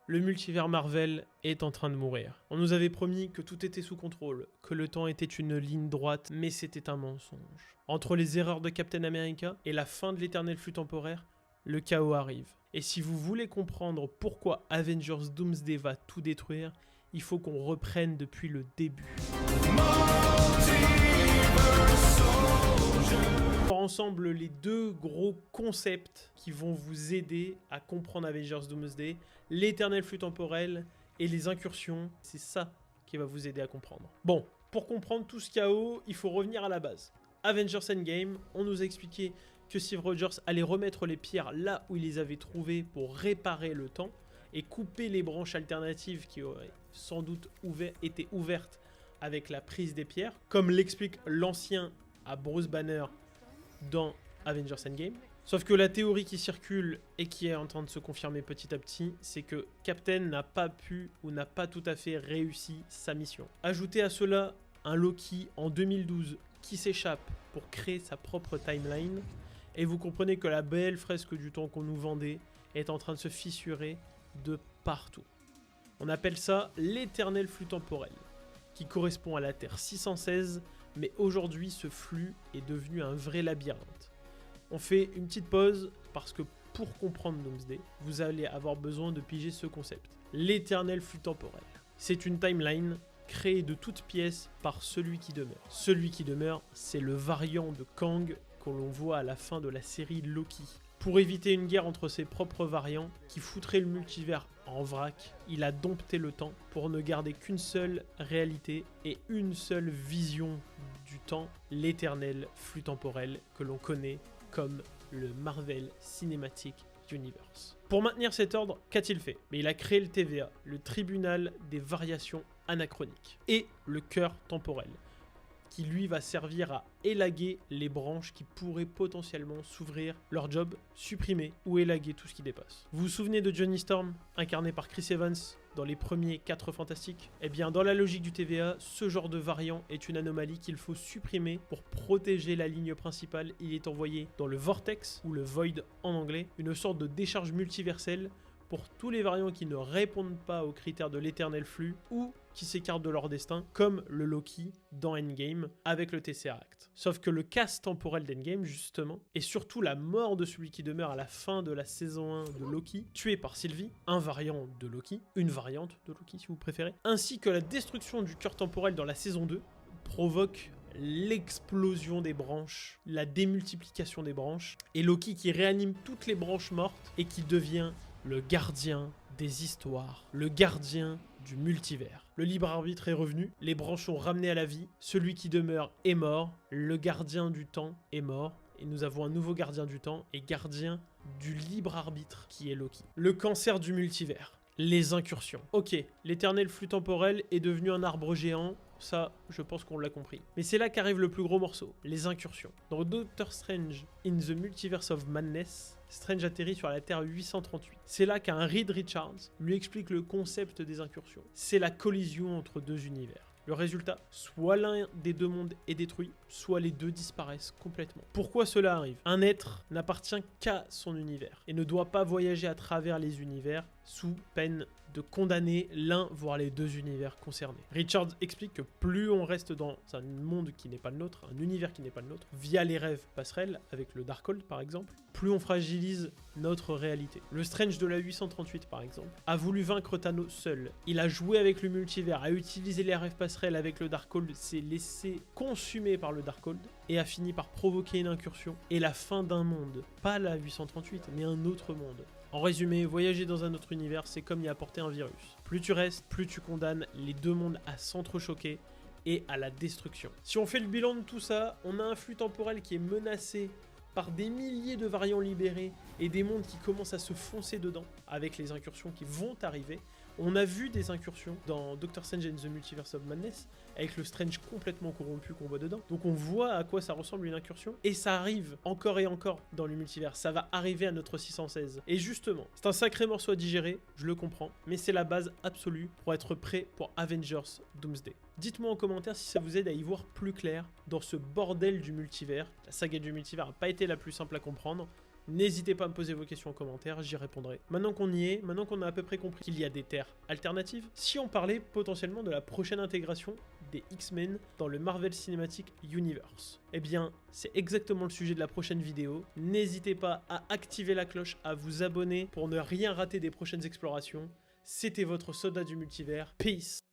Le multivers Marvel est en train de mourir. On nous avait promis que tout était sous contrôle, que le temps était une ligne droite, mais c'était un mensonge. Entre les erreurs de Captain America et la fin de l'éternel flux temporaire, le chaos arrive. Et si vous voulez comprendre pourquoi Avengers Doomsday va tout détruire, il faut qu'on reprenne depuis le début. Ensemble les deux gros concepts qui vont vous aider à comprendre Avengers Doomsday, l'éternel flux temporel et les incursions, c'est ça qui va vous aider à comprendre. Bon, pour comprendre tout ce chaos, il faut revenir à la base. Avengers Endgame, on nous a expliqué que Steve Rogers allait remettre les pierres là où il les avait trouvées pour réparer le temps et couper les branches alternatives qui auraient sans doute été ouvertes avec la prise des pierres, comme l'explique l'ancien à Bruce Banner dans Avengers Endgame. Sauf que la théorie qui circule et qui est en train de se confirmer petit à petit, c'est que Captain n'a pas pu ou n'a pas tout à fait réussi sa mission. Ajoutez à cela un Loki en 2012 qui s'échappe pour créer sa propre timeline, et vous comprenez que la belle fresque du temps qu'on nous vendait est en train de se fissurer de partout. On appelle ça l'éternel flux temporel, qui correspond à la Terre 616, mais aujourd'hui ce flux est devenu un vrai labyrinthe. On fait une petite pause parce que pour comprendre Doomsday, vous allez avoir besoin de piger ce concept. L'éternel flux temporel. C'est une timeline créée de toutes pièces par celui qui demeure. Celui qui demeure, c'est le variant de Kang que l'on voit à la fin de la série Loki. Pour éviter une guerre entre ses propres variants qui foutrait le multivers en vrac, il a dompté le temps pour ne garder qu'une seule réalité et une seule vision du temps, l'éternel flux temporel que l'on connaît comme le Marvel Cinematic Universe. Pour maintenir cet ordre, qu'a-t-il fait? Mais il a créé le TVA, le tribunal des variations anachroniques, et le cœur temporel, qui lui va servir à élaguer les branches qui pourraient potentiellement s'ouvrir, leur job, supprimer ou élaguer tout ce qui dépasse. Vous vous souvenez de Johnny Storm, incarné par Chris Evans dans les premiers 4 Fantastiques? Eh bien, dans la logique du TVA, ce genre de variant est une anomalie qu'il faut supprimer pour protéger la ligne principale. Il est envoyé dans le Vortex, ou le Void en anglais, une sorte de décharge multiverselle pour tous les variants qui ne répondent pas aux critères de l'éternel flux ou qui s'écartent de leur destin, comme le Loki dans Endgame avec le Tesseract. Sauf que le casse temporel d'Endgame, justement, et surtout la mort de celui qui demeure à la fin de la saison 1 de Loki, tué par Sylvie, un variant de Loki, une variante de Loki si vous préférez, ainsi que la destruction du cœur temporel dans la saison 2, provoque l'explosion des branches, la démultiplication des branches, et Loki qui réanime toutes les branches mortes et qui devient le gardien des histoires, le gardien du multivers. Le libre arbitre est revenu, les branches sont ramenées à la vie, celui qui demeure est mort, le gardien du temps est mort, et nous avons un nouveau gardien du temps et gardien du libre arbitre qui est Loki. Le cancer du multivers, les incursions. Ok, l'éternel flux temporel est devenu un arbre géant, ça, je pense qu'on l'a compris. Mais c'est là qu'arrive le plus gros morceau, les incursions. Dans Doctor Strange in the Multiverse of Madness, Strange atterrit sur la Terre 838. C'est là qu'un Reed Richards lui explique le concept des incursions. C'est la collision entre deux univers. Le résultat, soit l'un des deux mondes est détruit, soit les deux disparaissent complètement. Pourquoi cela arrive? Un être n'appartient qu'à son univers et ne doit pas voyager à travers les univers sous peine de condamner l'un voire les deux univers concernés. Richards explique que plus on reste dans un monde qui n'est pas le nôtre, un univers qui n'est pas le nôtre, via les rêves passerelles avec le Darkhold par exemple, plus on fragilise notre réalité. Le Strange de la 838 par exemple a voulu vaincre Thanos seul. Il a joué avec le multivers, a utilisé les rêves passerelles avec le Darkhold, s'est laissé consumer par le Darkhold et a fini par provoquer une incursion et la fin d'un monde. Pas la 838 mais un autre monde. En résumé, voyager dans un autre univers, c'est comme y apporter un virus. Plus tu restes, plus tu condamnes les deux mondes à s'entrechoquer et à la destruction. Si on fait le bilan de tout ça, on a un flux temporel qui est menacé par des milliers de variants libérés et des mondes qui commencent à se foncer dedans avec les incursions qui vont arriver. On a vu des incursions dans Doctor Strange in the Multiverse of Madness avec le Strange complètement corrompu qu'on voit dedans. Donc on voit à quoi ça ressemble une incursion et ça arrive encore et encore dans le multivers. Ça va arriver à notre 616. Et justement, c'est un sacré morceau à digérer, je le comprends, mais c'est la base absolue pour être prêt pour Avengers Doomsday. Dites-moi en commentaire si ça vous aide à y voir plus clair dans ce bordel du multivers. La saga du multivers n'a pas été la plus simple à comprendre. N'hésitez pas à me poser vos questions en commentaire, j'y répondrai. Maintenant qu'on y est, maintenant qu'on a à peu près compris qu'il y a des terres alternatives, si on parlait potentiellement de la prochaine intégration des X-Men dans le Marvel Cinematic Universe. Eh bien, c'est exactement le sujet de la prochaine vidéo. N'hésitez pas à activer la cloche, à vous abonner pour ne rien rater des prochaines explorations. C'était votre soldat du multivers. Peace!